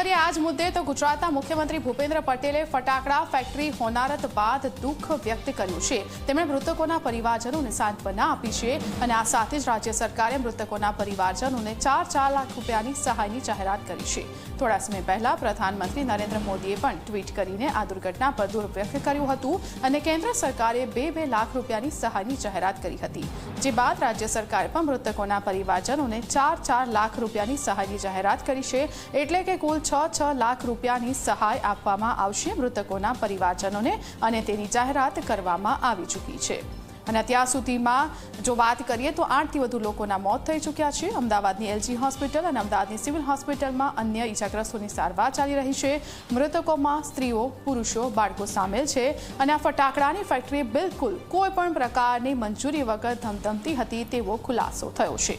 કરીએ આ જ મુદ્દે તો ગુજરાતના મુખ્યમંત્રી ભૂપેન્દ્ર પટેલે ફટાકડા ફેક્ટરી હોનારત બાદ દુઃખ વ્યક્ત કર્યું છે। તેમણે મૃતકોના પરિવારજનોને સાંત્વના આપી છે અને આ સાથે જ રાજ્ય સરકારે મૃતકોના પરિવારજનોને 4 લાખ રૂપિયાની સહાયની જાહેરાત કરી છે। થોડા સમય પહેલા પ્રધાનમંત્રી નરેન્દ્ર મોદીએ પણ ટ્વીટ કરીને આ દુર્ઘટના પર દુઃખ વ્યક્ત કર્યું હતું અને કેન્દ્ર સરકારે 2 લાખ રૂપિયાની સહાયની જાહેરાત કરી હતી, જે બાદ રાજ્ય સરકારે પણ મૃતકોના પરિવારજનોને 4 લાખ રૂપિયાની સહાયની જાહેરાત કરી છે। એટલે કે કુલ 6 લાખ રૂપિયાની સહાય આપવામાં આવશે મૃતકોના પરિવારજનોને અને તેની જાહેરાત કરવામાં આવી ચૂકી છે। અને અત્યાર સુધીમાં જો વાત કરીએ તો 8થી વધુ લોકોના મોત થઈ ચૂક્યા છે। અમદાવાદની એલજી હોસ્પિટલ અને અમદાવાદની સિવિલ હોસ્પિટલમાં અન્ય ઈજાગ્રસ્તોની સારવાર ચાલી રહી છે। મૃતકોમાં સ્ત્રીઓ, પુરુષો, બાળકો સામેલ છે અને આ ફટાકડાની ફેક્ટરી બિલકુલ કોઈ પણ પ્રકારની મંજૂરી વગર ધમધમતી હતી તેવો ખુલાસો થયો છે।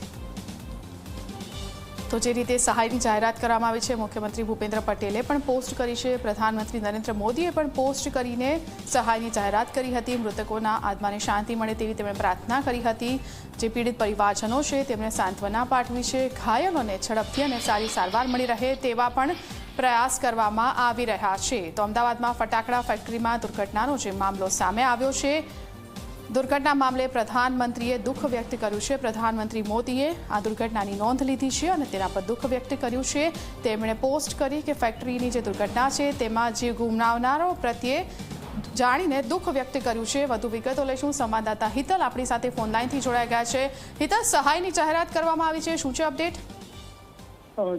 તો જે રીતે સહાયની જાહેરાત કરવામાં આવી છે, મુખ્યમંત્રી ભૂપેન્દ્ર પટેલે પણ પોસ્ટ કરી છે, પ્રધાનમંત્રી નરેન્દ્ર મોદીએ પણ પોસ્ટ કરીને સહાયની જાહેરાત કરી હતી। મૃતકોના આત્માને શાંતિ મળે તેવી તેમણે પ્રાર્થના કરી હતી। જે પીડિત પરિવારજનો છે તેમને સાંત્વના પાઠવી છે। ઘાયલોને ઝડપથી અને સારી સારવાર મળી રહે તેવા પણ પ્રયાસ કરવામાં આવી રહ્યા છે। તો અમદાવાદમાં ફટાકડા ફેક્ટરીમાં દુર્ઘટનાનો જે મામલો સામે આવ્યો છે, દુર્ઘટના મામલે પ્રધાનમંત્રીએ દુઃખ વ્યક્ત કર્યું છે। પ્રધાનમંત્રી મોદીએ આ દુર્ઘટનાની નોંધ લીધી છે અને તેના પર દુઃખ વ્યક્ત કર્યું છે। તેમણે પોસ્ટ કરી કે ફેક્ટરીની જે દુર્ઘટના છે તેમાં જીવ ગુમાવનારો પ્રત્યે જાણીને દુઃખ વ્યક્ત કર્યું છે। વધુ વિગતો લઈશું, સંવાદદાતા હિતલ આપણી સાથે ફોન લાઈનથી જોડાઈ ગયા છે। હિતલ, સહાયની જાહેરાત કરવામાં આવી છે, શું છે અપડેટ?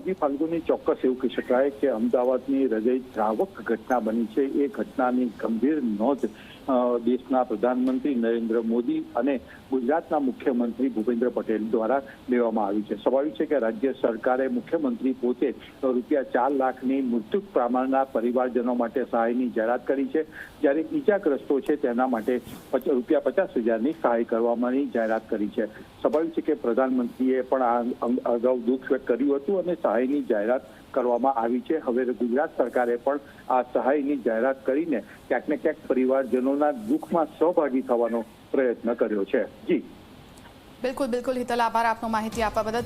જી ફાલ્ગુની, ચોક્કસ એવું કહી શકાય કે અમદાવાદની હૃદયદ્રાવક ઘટના બની છે। એ ઘટનાની ગંભીર નોંધ દેશના પ્રધાનમંત્રી નરેન્દ્ર મોદી અને ગુજરાતના મુખ્યમંત્રી ભૂપેન્દ્ર પટેલ દ્વારા લેવામાં આવી છે। સ્વાભાવિક છે કે રાજ્ય સરકારે મુખ્યમંત્રી પોતે ₹4 લાખની મૃત્યુ પામનારના પરિવારજનો માટે સહાયની જાહેરાત કરી છે, જ્યારે ઈજાગ્રસ્તો છે તેના માટે ₹50,000ની સહાય કરવાની જાહેરાત કરી છે। સ્વાભાવિક છે કે પ્રધાનમંત્રીએ પણ આ અગાઉ દુઃખ વ્યક્ત કર્યું હતું અને સહાયની જાહેરાત કરવામાં આવી છે। હવે ગુજરાત સરકારે પણ આ સહાયની જાહેરાત કરીને ક્યાંક ને ક્યાંક પરિવારજનોના દુઃખમાં સહભાગી થવાનો પ્રયત્ન કર્યો છે। જી બિલકુલ હિતલ, આભાર આપનો માહિતી આપવા બદલ।